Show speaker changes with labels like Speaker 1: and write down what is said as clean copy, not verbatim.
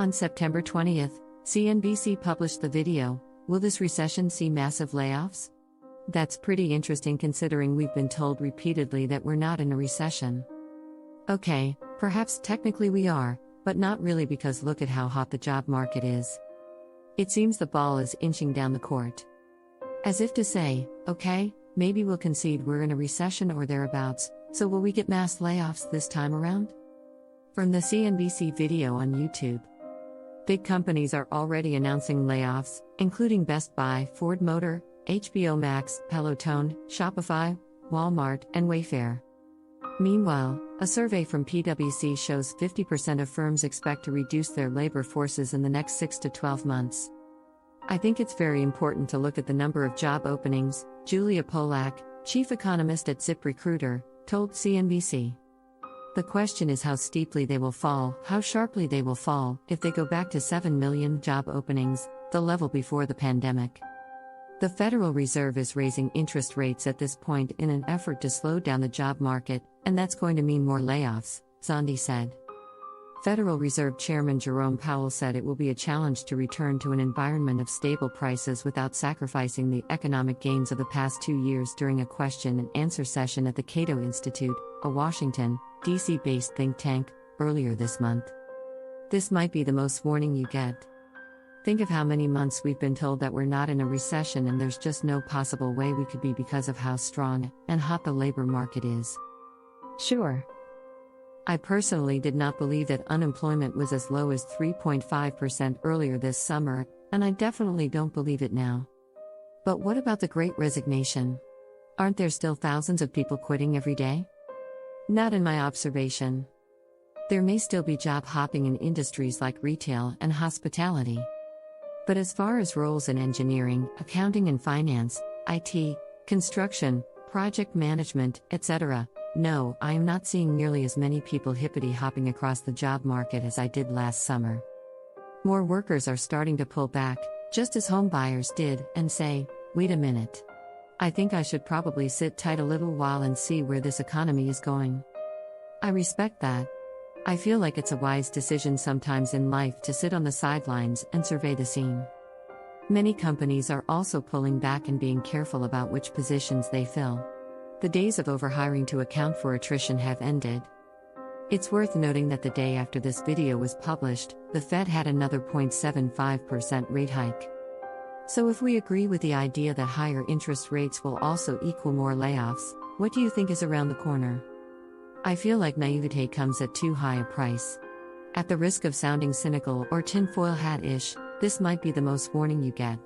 Speaker 1: On September 20th, CNBC published the video, "Will this recession see massive layoffs?" That's pretty interesting considering we've been told repeatedly that we're not in a recession. Okay, perhaps technically we are, but not really because look at how hot the job market is. It seems the ball is inching down the court. As if to say, okay, maybe we'll concede we're in a recession or thereabouts, so will we get mass layoffs this time around? From the CNBC video on YouTube. Big companies are already announcing layoffs, including Best Buy, Ford Motor, HBO Max, Peloton, Shopify, Walmart, and Wayfair. Meanwhile, a survey from PwC shows 50% of firms expect to reduce their labor forces in the next 6 to 12 months. I think it's very important to look at the number of job openings, Julia Polak, chief economist at ZipRecruiter, told CNBC. The question is how steeply they will fall, how sharply they will fall, if they go back to 7 million job openings, the level before the pandemic. The Federal Reserve is raising interest rates at this point in an effort to slow down the job market, and that's going to mean more layoffs, Zandi said. Federal Reserve Chairman Jerome Powell said it will be a challenge to return to an environment of stable prices without sacrificing the economic gains of the past 2 years during a question and answer session at the Cato Institute, a Washington, D.C. based think tank, earlier this month. This might be the most warning you get. Think of how many months we've been told that we're not in a recession and there's just no possible way we could be because of how strong and hot the labor market is. Sure. I personally did not believe that unemployment was as low as 3.5% earlier this summer, and I definitely don't believe it now. But what about the Great Resignation? Aren't there still thousands of people quitting every day? Not in my observation. There may still be job hopping in industries like retail and hospitality. But as far as roles in engineering, accounting and finance, IT, construction, project management, etc., no, I am not seeing nearly as many people hippity-hopping across the job market as I did last summer. More workers are starting to pull back, just as home buyers did, and say, wait a minute. I think I should probably sit tight a little while and see where this economy is going. I respect that. I feel like it's a wise decision sometimes in life to sit on the sidelines and survey the scene. Many companies are also pulling back and being careful about which positions they fill. The days of overhiring to account for attrition have ended. It's worth noting that the day after this video was published, the Fed had another 0.75% rate hike. So if we agree with the idea that higher interest rates will also equal more layoffs, what do you think is around the corner? I feel like naivete comes at too high a price. At the risk of sounding cynical or tinfoil hat-ish, this might be the most warning you get.